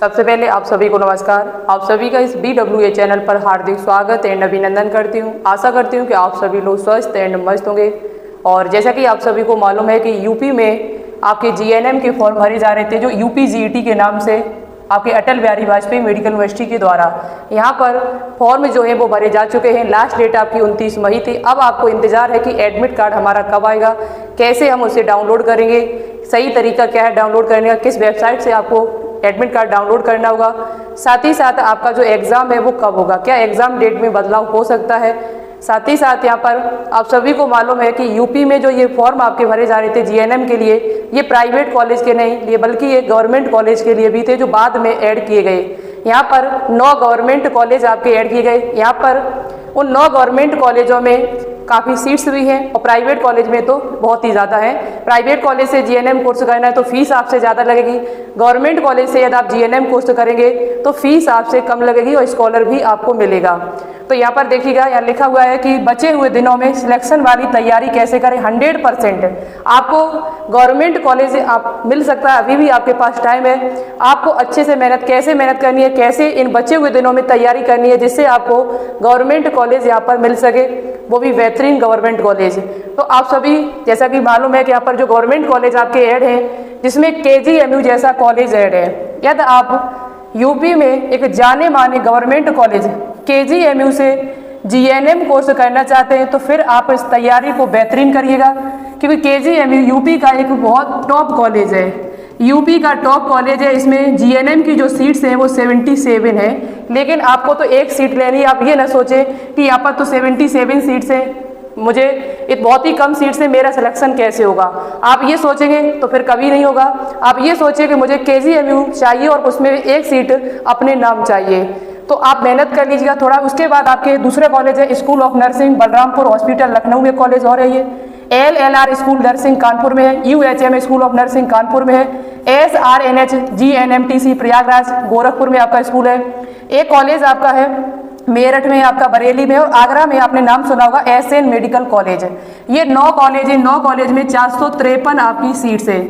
सबसे पहले आप सभी को नमस्कार। आप सभी का इस BWA चैनल पर हार्दिक स्वागत एंड अभिनंदन करती हूँ। आशा करती हूँ कि आप सभी लोग स्वस्थ एंड मस्त होंगे। और जैसा कि आप सभी को मालूम है कि यूपी में आपके GNM के फॉर्म भरे जा रहे थे, जो UP GET के नाम से आपके अटल बिहारी वाजपेयी मेडिकल यूनिवर्सिटी के द्वारा यहाँ पर फॉर्म जो है वो भरे जा चुके हैं। लास्ट डेट आपकी 29 मई थी। अब आपको इंतजार है कि एडमिट कार्ड हमारा कब आएगा, कैसे हम उसे डाउनलोड करेंगे, सही तरीका क्या है डाउनलोड करने का, किस वेबसाइट से आपको एडमिट कार्ड डाउनलोड करना होगा, साथ ही साथ आपका जो एग्ज़ाम है वो कब होगा, क्या एग्ज़ाम डेट में बदलाव हो सकता है। साथ ही साथ यहाँ पर आप सभी को मालूम है कि यूपी में जो ये फॉर्म आपके भरे जा रहे थे GNM के लिए, ये प्राइवेट कॉलेज के नहीं लिए बल्कि ये गवर्नमेंट कॉलेज के लिए भी थे, जो बाद में ऐड किए गए। यहाँ पर 9 गवर्नमेंट कॉलेज आपके ऐड किए गए। यहाँ पर उन 9 गवर्नमेंट कॉलेजों में काफ़ी सीट्स भी हैं और प्राइवेट कॉलेज में तो बहुत ही ज़्यादा है। प्राइवेट कॉलेज से GNM कोर्स करना है तो फीस आपसे ज़्यादा लगेगी। गवर्नमेंट कॉलेज से यदि आप GNM कोर्स करेंगे तो फीस आपसे कम लगेगी और स्कॉलर भी आपको मिलेगा। तो यहाँ पर देखिएगा, यहाँ लिखा हुआ है कि बचे हुए दिनों में सिलेक्शन वाली तैयारी कैसे करें। 100% आपको गवर्नमेंट कॉलेज आप मिल सकता है, अभी भी आपके पास टाइम है। आपको अच्छे से कैसे मेहनत करनी है, कैसे इन बचे हुए दिनों में तैयारी करनी है जिससे आपको गवर्नमेंट कॉलेज यहाँ पर मिल सके, वो भी बेहतरीन गवर्नमेंट कॉलेज। तो आप सभी जैसा कि मालूम है कि यहाँ पर जो गवर्नमेंट कॉलेज आपके ऐड हैं, जिसमें KGMU जैसा कॉलेज ऐड है। यदि आप यूपी में एक जाने माने गवर्नमेंट कॉलेज KGMU से GNM कोर्स करना चाहते हैं तो फिर आप इस तैयारी को बेहतरीन करिएगा, क्योंकि KGMU यूपी का एक बहुत टॉप कॉलेज है। यूपी का टॉप कॉलेज है। इसमें GNM की जो सीट्स हैं वो 77 है, लेकिन आपको तो एक सीट लेनी है। आप ये ना सोचें कि यहाँ पर तो 77 सीट्स हैं, मुझे एक बहुत ही कम सीट से मेरा सिलेक्शन कैसे होगा। आप ये सोचेंगे तो फिर कभी नहीं होगा। आप ये सोचिए कि मुझे KGMU चाहिए और उसमें एक सीट अपने नाम चाहिए, तो आप मेहनत कर लीजिएगा थोड़ा। उसके बाद आपके दूसरे कॉलेज है school of nursing Balrampur hospital Lucknow में कॉलेज और है, ये LLR स्कूल नर्सिंग कानपुर में है, UHM school of nursing Kanpur में है, SRNH GNMTC प्रयागराज गोरखपुर में आपका स्कूल है। एक कॉलेज आपका है मेरठ में, आपका बरेली में, और आगरा में आपने नाम सुना होगा SN मेडिकल कॉलेज है। ये 9 कॉलेज है। 9 कॉलेज में 453 आपकी सीट्स है।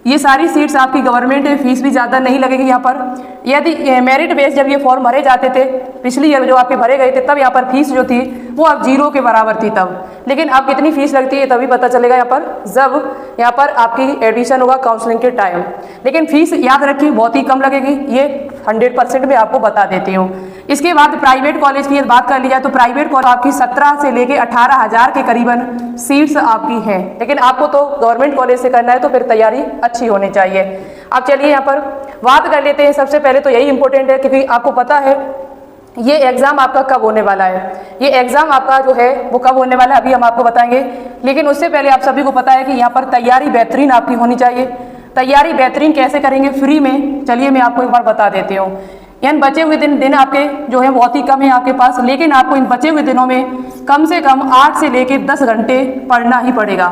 ये सारी सीट्स आपकी गवर्नमेंट है, फीस भी ज़्यादा नहीं लगेगी यहाँ पर। यदि मेरिट बेस जब ये फॉर्म भरे जाते थे पिछली ईयर जो आपके भरे गए थे, तब यहाँ पर फीस जो थी वो अब 0 के बराबर थी तब। लेकिन अब कितनी फीस लगती है तभी पता चलेगा यहाँ पर, जब यहाँ पर आपकी एडमिशन होगा काउंसलिंग के टाइम। लेकिन फीस याद रखिए बहुत ही कम लगेगी, ये 100% में आपको बता देती हूँ। इसके बाद प्राइवेट कॉलेज की बात कर ली जाए तो प्राइवेट कॉलेज आपकी 17 से लेके 18,000 के करीबन सीट्स आपकी हैं। लेकिन आपको तो गवर्नमेंट कॉलेज से करना है तो फिर तैयारी अच्छी होनी चाहिए। अब चलिए यहाँ पर बात कर लेते हैं। सबसे पहले तो यही इंपॉर्टेंट है क्योंकि आपको पता है ये एग्ज़ाम आपका कब होने वाला है। ये एग्ज़ाम आपका जो है वो कब होने वाला है अभी हम आपको बताएंगे। लेकिन उससे पहले आप सभी को पता है कि यहाँ पर तैयारी बेहतरीन आपकी होनी चाहिए। तैयारी बेहतरीन कैसे करेंगे फ्री में, चलिए मैं आपको एक बार बता देती हूँ। यानी बचे हुए दिन आपके जो है बहुत ही कम है आपके पास, लेकिन आपको इन बचे हुए दिनों में कम से कम 8 से लेकर 10 घंटे पढ़ना ही पड़ेगा।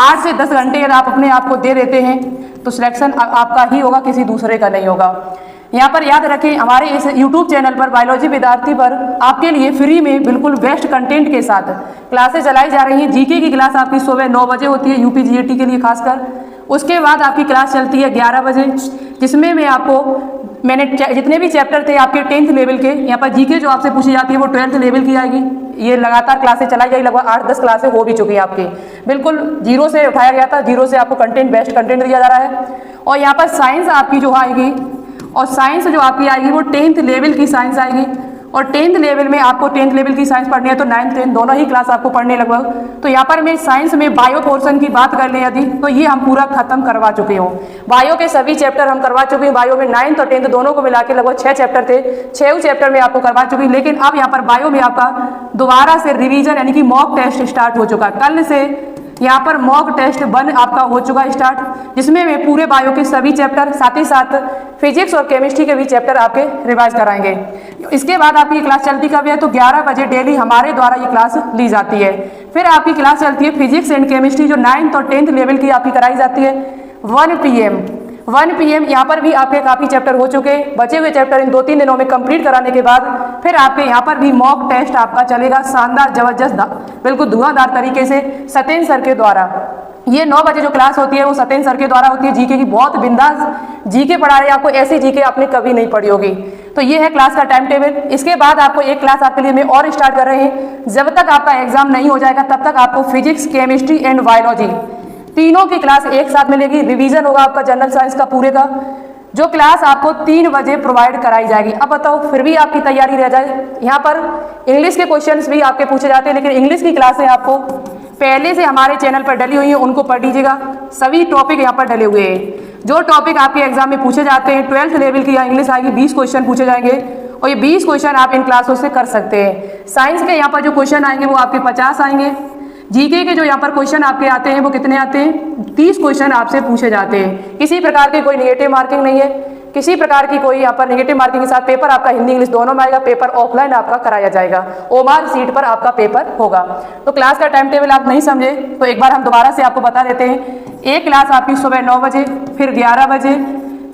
8 से 10 घंटे यदि आप अपने आप को दे देते हैं तो सिलेक्शन आपका ही होगा, किसी दूसरे का नहीं होगा। यहाँ पर याद रखें, हमारे इस YouTube चैनल पर बायोलॉजी विद्यार्थी पर आपके लिए फ्री में बिल्कुल बेस्ट कंटेंट के साथ क्लासेस चलाई जा रही हैं। GK की क्लास आपकी सुबह 9 बजे होती है UP GET के लिए खासकर। उसके बाद आपकी क्लास चलती है 11 बजे, जिसमें मैं आपको मैंने जितने भी चैप्टर थे आपके 10th लेवल के, यहाँ पर GK जो आपसे पूछी जाती है वो 12th लेवल की आएगी। ये लगातार क्लासेस चलाई जाएगी, लगभग 8-10 क्लासें हो भी चुकी हैं आपकी। बिल्कुल 0 से उठाया गया था, 0 से आपको कंटेंट बेस्ट कंटेंट दिया जा रहा है। और यहाँ पर साइंस आपकी जो आएगी, और साइंस जो आपकी आएगी वो 10th लेवल की साइंस आएगी। और 10th लेवल में आपको 10th लेवल की साइंस पढ़नी है तो 9th 10th दोनों ही क्लास आपको पढ़ने लगभग। तो यहाँ पर मैं साइंस में बायो पोर्शन की बात कर लें यदि, तो ये हम पूरा खत्म करवा चुके हूँ। बायो के सभी चैप्टर हम करवा चुके हैं। बायो में 9th और 10th दोनों को मिला के लगभग 6 चैप्टर थे, 6 चैप्टर में आपको करवा चुकी। लेकिन अब यहाँ पर बायो में आपका दोबारा से रिविजन यानी कि मॉक टेस्ट स्टार्ट हो चुका। कल से यहाँ पर मॉक टेस्ट 1 आपका हो चुका स्टार्ट, जिसमें मैं पूरे बायो के सभी चैप्टर साथ ही साथ फिजिक्स और केमिस्ट्री के भी चैप्टर आपके रिवाइज कराएंगे। इसके बाद आपकी क्लास चलती कब है तो 11 बजे डेली हमारे द्वारा ये क्लास ली जाती है। फिर आपकी क्लास चलती है फिजिक्स एंड केमिस्ट्री जो 9th और 10th लेवल की आपकी कराई जाती है 1 PM। यहाँ पर भी आपके काफ़ी चैप्टर हो चुके। बचे हुए चैप्टर इन 2-3 दिनों में कंप्लीट कराने के बाद फिर आपके यहाँ पर भी मॉक टेस्ट आपका चलेगा शानदार जबरदस्त बिल्कुल धुआंधार तरीके से सत्येंद्र सर के द्वारा। ये 9 बजे जो क्लास होती है वो सत्येंद्र सर के द्वारा होती है, जीके की बहुत बिंदास जीके पढ़ा रहे हैं आपको, ऐसी जीके आपने कभी नहीं पढ़ी होगी। तो ये है क्लास का टाइम टेबल। इसके बाद आपको एक क्लास आपके लिए मैं और स्टार्ट कर रहे हैं। जब तक आपका एग्जाम नहीं हो जाएगा तब तक आपको फिजिक्स, केमिस्ट्री एंड बायोलॉजी तीनों की क्लास एक साथ मिलेगी। रिवीजन होगा आपका जनरल साइंस का पूरे का, जो क्लास आपको 3 बजे प्रोवाइड कराई जाएगी। अब बताओ फिर भी आपकी तैयारी रह जाए। यहाँ पर इंग्लिश के क्वेश्चंस भी आपके पूछे जाते हैं, लेकिन इंग्लिश की क्लासें आपको पहले से हमारे चैनल पर डली हुई हैं, उनको पढ़ लीजिएगा। सभी टॉपिक यहाँ पर डले हुए हैं। जो टॉपिक आपके एग्जाम में पूछे जाते हैं 12th लेवल की यहाँ इंग्लिश आएगी, 20 क्वेश्चन पूछे जाएंगे और ये 20 क्वेश्चन आप इन क्लासों से कर सकते हैं। साइंस के यहाँ पर जो क्वेश्चन आएंगे वो आपके 50 आएंगे। जीके के जो यहाँ पर क्वेश्चन आपके आते हैं वो कितने आते हैं? 30 क्वेश्चन आपसे पूछे जाते हैं। किसी प्रकार की कोई नेगेटिव मार्किंग नहीं है, किसी प्रकार की कोई यहाँ पर नेगेटिव मार्किंग के साथ पेपर आपका हिंदी इंग्लिश दोनों में आएगा। पेपर ऑफलाइन आपका कराया जाएगा, ओमार सीट पर आपका पेपर होगा। तो क्लास का टाइम टेबल आप नहीं समझे तो एक बार हम दोबारा से आपको बता देते हैं। एक क्लास आपकी सुबह 9 बजे, फिर 11 बजे,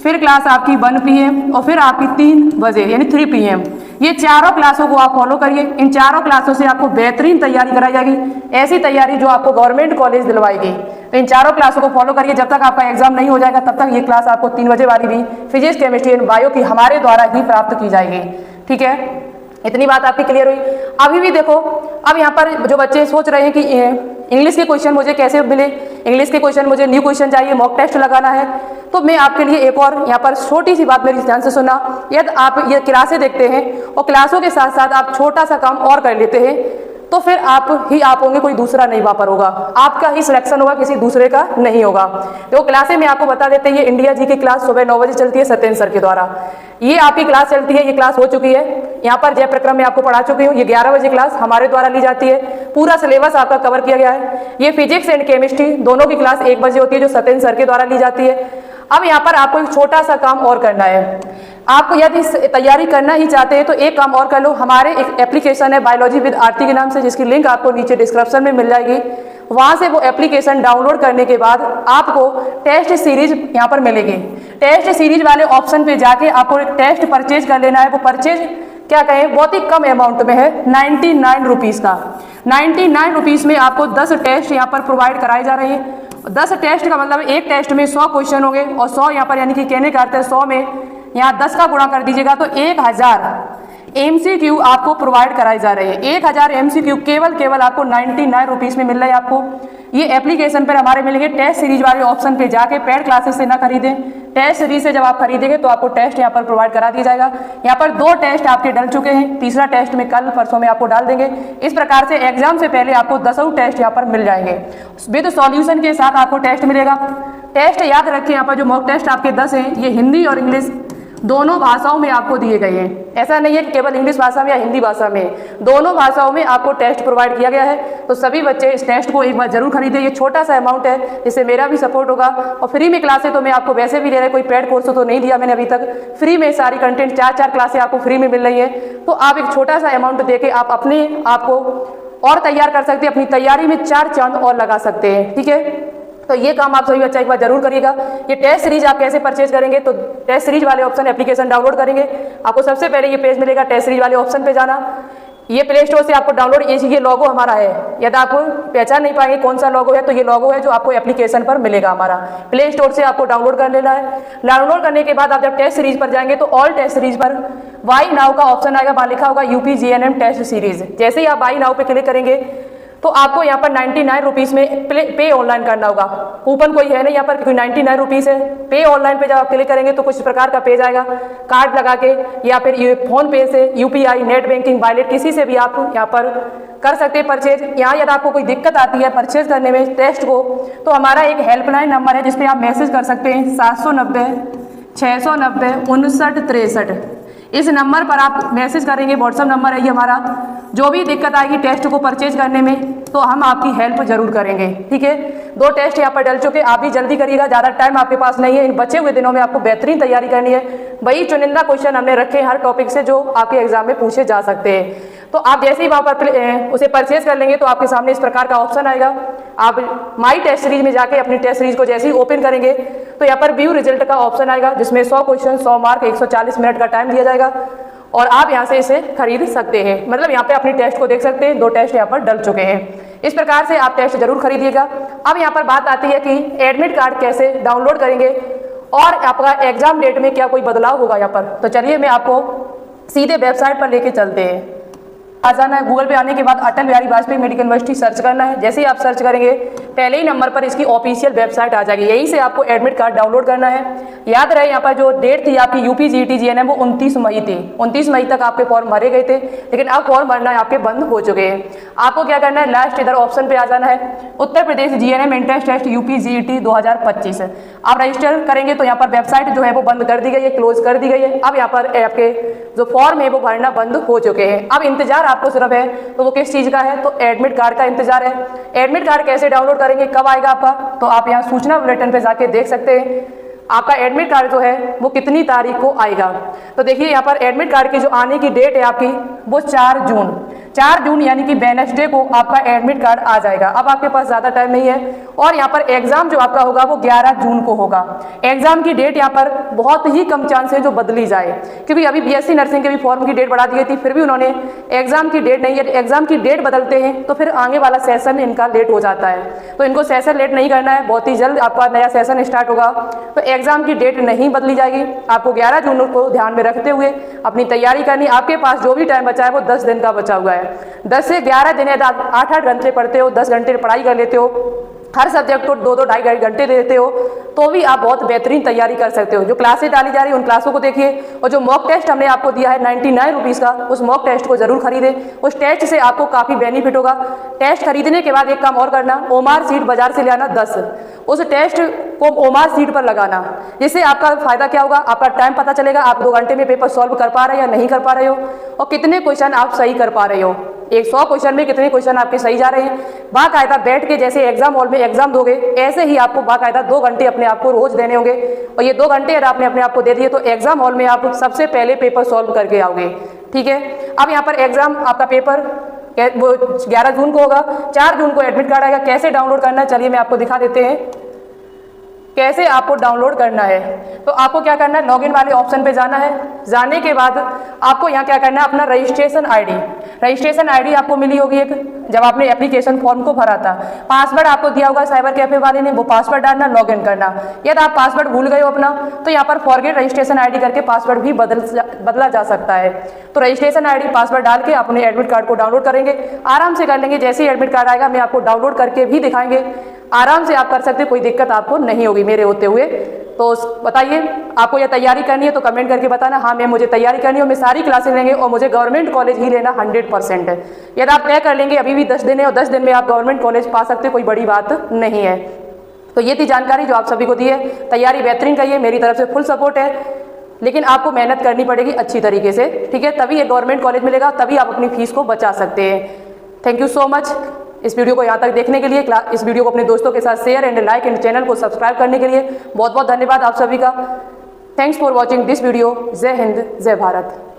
फिर क्लास आपकी 1 PM और फिर आपकी 3 बजे यानी 3 PM। ये चारों क्लासों को आप फॉलो करिए। इन चारों क्लासों से आपको बेहतरीन तैयारी कराई जाएगी, ऐसी तैयारी जो आपको गवर्नमेंट कॉलेज दिलवाएगी। तो इन चारों क्लासों को फॉलो करिए। जब तक आपका एग्जाम नहीं हो जाएगा तब तक ये क्लास आपको 3 बजे वाली भी फिजिक्स, केमिस्ट्री एंड बायो की हमारे द्वारा ही प्राप्त की जाएगी। ठीक है, इतनी बात आपकी क्लियर हुई। अभी भी देखो, अब यहाँ पर जो बच्चे सोच रहे हैं कि इंग्लिश के क्वेश्चन मुझे कैसे मिले, इंग्लिश के क्वेश्चन मुझे न्यू क्वेश्चन चाहिए, मॉक टेस्ट लगाना है, तो मैं आपके लिए एक और यहाँ पर छोटी सी बात मेरी ध्यान से सुनना। यदि आप ये क्लासें देखते हैं और क्लासों के साथ साथ आप छोटा सा काम और कर लेते हैं तो फिर आप होंगे, कोई दूसरा नहीं वापर होगा, आपका ही सिलेक्शन होगा, किसी दूसरे का नहीं होगा। तो क्लासें में आपको बता देते हैं, ये इंडिया जी की क्लास सुबह 9 बजे चलती है सत्येंद्र सर के द्वारा। ये आपकी क्लास चलती है, ये क्लास हो चुकी है। यहाँ पर जय प्रक्रम में आपको पढ़ा चुकी हूँ। ये 11 बजे क्लास हमारे द्वारा ली जाती है, पूरा सिलेबस आपका कवर किया गया है। ये फिजिक्स एंड केमिस्ट्री दोनों की क्लास 1 बजे होती है, जो सत्येंद्र सर के द्वारा ली जाती है। अब यहाँ पर आपको एक छोटा सा काम और करना है। आपको यदि तैयारी करना ही चाहते हैं तो एक काम और कर लो। हमारे एक एप्लीकेशन है बायोलॉजी विद आरती के नाम से, जिसकी लिंक आपको नीचे डिस्क्रिप्शन में मिल जाएगी। वहां से वो एप्लीकेशन डाउनलोड करने के बाद आपको टेस्ट सीरीज यहाँ पर मिलेगी। टेस्ट सीरीज वाले ऑप्शन पे जाके आपको एक टेस्ट परचेज कर लेना है। वो परचेज क्या कहें, बहुत ही कम अमाउंट में है, 99 रुपीज़ का। 99 रुपीज़ में आपको 10 टेस्ट यहाँ पर प्रोवाइड कराए जा रहे हैं। 10 टेस्ट का मतलब एक टेस्ट में 100 क्वेश्चन होंगे और 100 यहाँ पर यानी कि कहने का अर्थ है 100 में यहाँ 10 का गुणा कर दीजिएगा तो 1000 MCQ आपको प्रोवाइड कराए जा रहे हैं। 1000 MCQ केवल आपको 99 रुपीज़ में मिल रहा है। आपको ये एप्लीकेशन पर हमारे मिलेंगे। टेस्ट सीरीज वाले ऑप्शन पे जाके पेड क्लासेस से ना खरीदें, टेस्ट सीरीज से जब आप खरीदेंगे तो आपको टेस्ट यहाँ पर प्रोवाइड करा दिया जाएगा। यहाँ पर 2 टेस्ट आपके डल चुके हैं, तीसरा टेस्ट में कल परसों में आपको डाल देंगे। इस प्रकार से एग्जाम से पहले आपको 10 टेस्ट यहाँ पर मिल जाएंगे, विद सॉल्यूशन के साथ आपको टेस्ट मिलेगा। टेस्ट याद रखें, यहाँ पर जो मॉक टेस्ट आपके 10 हैं ये हिंदी और इंग्लिश दोनों भाषाओं में आपको दिए गए हैं। ऐसा नहीं है कि केवल इंग्लिश भाषा में या हिंदी भाषा में, दोनों भाषाओं में आपको टेस्ट प्रोवाइड किया गया है। तो सभी बच्चे इस टेस्ट को एक बार जरूर खरीदें। ये छोटा सा अमाउंट है, जिससे मेरा भी सपोर्ट होगा। और फ्री में क्लासें तो मैं आपको वैसे भी ले रहा है, कोई पेड कोर्स तो नहीं दिया मैंने अभी तक। फ्री में सारी कंटेंट 4 क्लासें आपको फ्री में मिल रही है। तो आप एक छोटा सा अमाउंट दे के आप अपने आप को और तैयार कर सकते हैं, अपनी तैयारी में 4 चांद और लगा सकते हैं। ठीक है, तो ये काम आप सभी बच्चा एक बार जरूर करिएगा। ये टेस्ट सीरीज आप कैसे परचेज करेंगे, तो टेस्ट सीरीज वाले ऑप्शन एप्लीकेशन डाउनलोड करेंगे। आपको सबसे पहले ये पेज मिलेगा, टेस्ट सीरीज वाले ऑप्शन पे जाना। ये प्ले स्टोर से आपको डाउनलोड, ये लोगो हमारा है। यदि आप पहचान नहीं पाएंगे कौन सा लोगो है, तो ये लोगो है जो आपको एप्लीकेशन पर मिलेगा हमारा। प्ले स्टोर से आपको डाउनलोड कर लेना है। डाउनलोड करने के बाद आप जब टेस्ट सीरीज पर जाएंगे तो ऑल टेस्ट सीरीज पर वाई नाउ का ऑप्शन आएगा, वहां लिखा होगा यूपी GNM टेस्ट सीरीज। जैसे ही आप वाई नाउ पे क्लिक करेंगे तो आपको यहाँ पर 99 रुपीज़ में पे ऑनलाइन करना होगा। कूपन कोई है नहीं यहाँ पर, क्योंकि 99 रुपीज़ है। पे ऑनलाइन पे जब आप क्लिक करेंगे तो कुछ प्रकार का पेज आएगा, कार्ड लगा के या फिर ये फोन पे से, UPI, नेट बैंकिंग, वॉलेट, किसी से भी आप यहाँ पर कर सकते हैं परचेज। यहाँ यदि आपको कोई दिक्कत आती है परचेज करने में टेस्ट को, तो हमारा एक हेल्पलाइन नंबर है जिसपे आप मैसेज कर सकते हैं, 790 690 59 63। इस नंबर पर आप मैसेज करेंगे, व्हाट्सअप नंबर है ये हमारा। जो भी दिक्कत आएगी टेस्ट को परचेज करने में तो हम आपकी हेल्प जरूर करेंगे। ठीक है, 2 टेस्ट यहाँ पर डल चुके, आप भी जल्दी करिएगा, ज़्यादा टाइम आपके पास नहीं है। इन बचे हुए दिनों में आपको बेहतरीन तैयारी करनी है। वही चुनिंदा क्वेश्चन हमने रखे हर टॉपिक से जो आपके एग्जाम में पूछे जा सकते हैं। तो आप जैसे ही वहाँ पर उसे परचेज कर लेंगे तो आपके सामने इस प्रकार का ऑप्शन आएगा। आप माई टेस्ट सीरीज में जाके अपनी टेस्ट सीरीज को जैसे ही ओपन करेंगे तो यहाँ पर व्यू रिजल्ट का ऑप्शन आएगा, जिसमें 100 क्वेश्चन 100 मार्क 140 मिनट का टाइम दिया जाएगा और आप यहाँ से इसे खरीद सकते हैं। मतलब यहाँ पे अपनी टेस्ट को देख सकते हैं। 2 टेस्ट यहाँ पर डल चुके हैं। इस प्रकार से आप टेस्ट जरूर खरीदिएगा। अब यहाँ पर बात आती है कि एडमिट कार्ड कैसे डाउनलोड करेंगे और आपका एग्जाम डेट में क्या कोई बदलाव होगा यहाँ पर। तो चलिए मैं आपको सीधे वेबसाइट पर लेके चलते हैं। आ जाना है, गूगल पे आने के बाद Atal Bihari Vajpayee medical university search करना है। जैसे ही आप सर्च करेंगे पहले ही नंबर पर इसकी ऑफिशियल वेबसाइट आ जाएगी, यहीं से आपको एडमिट कार्ड डाउनलोड करना है। याद रहे यहाँ पर जो डेट थी आपकी यूपी जीईटी जीएनएम वो 29 मई थी। 29 मई तक आपके फॉर्म भरे गए थे, लेकिन अब फॉर्म भरना आपके बंद हो चुके हैं। आपको क्या करना है, लास्ट इधर ऑप्शन पे आ जाना है, Uttar Pradesh GNM entrance test UP GET 2025। आप रजिस्टर करेंगे तो यहाँ पर वेबसाइट जो है वो बंद कर दी गई है, क्लोज कर दी गई है। अब यहाँ पर आपके जो फॉर्म है वो भरना बंद हो चुके हैं। अब इंतजार आपको सिर्फ है, तो वो किस चीज का है, तो एडमिट कार्ड का इंतजार है। एडमिट कार्ड कैसे डाउनलोड करेंगे, कब आएगा आपका, तो आप यहाँ सूचना बुलेटिन पे जाके देख सकते हैं आपका एडमिट कार्ड जो है वो कितनी तारीख को आएगा। तो देखिए यहाँ पर एडमिट कार्ड की जो आने की डेट है आपकी वो 4 जून यानी कि वेडनेसडे को आपका एडमिट कार्ड आ जाएगा। अब आपके पास ज़्यादा टाइम नहीं है। और यहाँ पर एग्जाम जो आपका होगा वो 11 जून को होगा। एग्जाम की डेट यहाँ पर बहुत ही कम चांस है जो बदली जाए, क्योंकि अभी बीएससी नर्सिंग के भी फॉर्म की डेट बढ़ा दी गई थी, फिर भी उन्होंने एग्जाम की डेट नहीं है। एग्जाम की डेट बदलते हैं तो फिर आगे वाला सेशन इनका लेट हो जाता है, तो इनको सेशन लेट नहीं करना है। बहुत ही जल्द आपका नया सेशन स्टार्ट होगा, तो एग्जाम की डेट नहीं बदली जाएगी। आपको 11 जून को ध्यान में रखते हुए अपनी तैयारी करनी। आपके पास जो भी टाइम बचा है वो 10 दिन का बचा हुआ है। 10 से 11 दिन है, 8-8 घंटे पढ़ते हो, 10 घंटे पढ़ाई कर लेते हो, हर सब्जेक्ट को 2-2 ढाई घंटे देते हो, तो भी आप बहुत बेहतरीन तैयारी कर सकते हो। जो क्लासेस डाली जा रही है उन क्लासों को देखिए, और जो मॉक टेस्ट हमने आपको दिया है 99 रुपीज़ का, उस मॉक टेस्ट को जरूर खरीदें। उस टेस्ट से आपको काफ़ी बेनिफिट होगा। टेस्ट खरीदने के बाद एक काम और करना, ओमार सीट बाजार से ले आना 10, उस टेस्ट को ओमार सीट पर लगाना, जिससे आपका फायदा क्या होगा, आपका टाइम पता चलेगा, आप 2 घंटे में पेपर सॉल्व कर पा रहे हो या नहीं कर पा रहे हो, और कितने क्वेश्चन आप सही कर पा रहे हो। 100 क्वेश्चन में कितने क्वेश्चन आपके सही जा रहे हैं। बाकायदा बैठ के जैसे एग्जाम हॉल में एग्जाम दोगे, ऐसे ही आपको बाकायदा 2 घंटे अपने आप को रोज देने होंगे। और ये 2 घंटे अगर आपने अपने आप को दे दिए तो एग्जाम हॉल में आप सबसे पहले पेपर सॉल्व करके आओगे। ठीक है, अब यहाँ पर एग्जाम आपका पेपर वो 11 जून को होगा, 4 जून को एडमिट कार्ड आएगा। कैसे डाउनलोड करना है चलिए मैं आपको दिखा देते हैं कैसे आपको डाउनलोड करना है। तो आपको क्या करना है, लॉगिन वाले ऑप्शन पे जाना है। जाने के बाद आपको यहाँ क्या करना है, अपना रजिस्ट्रेशन आईडी आपको मिली होगी एक, जब आपने एप्लीकेशन फॉर्म को भरा था। पासवर्ड आपको दिया होगा साइबर कैफे वाले ने, वो पासवर्ड डालना, लॉगिन करना। यदि आप पासवर्ड भूल गए हो अपना, तो यहाँ पर फॉरगेट रजिस्ट्रेशन आईडी करके पासवर्ड भी बदला जा सकता है। तो रजिस्ट्रेशन आईडी पासवर्ड डाल के अपने एडमिट कार्ड को डाउनलोड करेंगे, आराम से कर लेंगे। जैसे ही एडमिट कार्ड आएगा मैं आपको डाउनलोड करके भी दिखाएंगे, आराम से आप कर सकते, कोई दिक्कत आपको नहीं होगी मेरे होते हुए। तो बताइए आपको यह तैयारी करनी है तो कमेंट करके बताना, हाँ मैं मुझे तैयारी करनी है, मैं सारी क्लासेस लेंगे और मुझे गवर्नमेंट कॉलेज ही लेना 100% है। यदि आप तय कर लेंगे, अभी भी 10 दिन है और 10 दिन में आप गवर्नमेंट कॉलेज पा सकते, कोई बड़ी बात नहीं है। तो ये थी जानकारी जो आप सभी को दी है। तैयारी बेहतरीन करिए, मेरी तरफ से फुल सपोर्ट है, लेकिन आपको मेहनत करनी पड़ेगी अच्छी तरीके से। ठीक है, तभी एक गवर्नमेंट कॉलेज मिलेगा, तभी आप अपनी फीस को बचा सकते हैं। थैंक यू सो मच इस वीडियो को यहाँ तक देखने के लिए। इस वीडियो को अपने दोस्तों के साथ share and like and channel को सब्सक्राइब करने के लिए बहुत बहुत धन्यवाद आप सभी का। Thanks for watching this video. जय हिंद, जय भारत।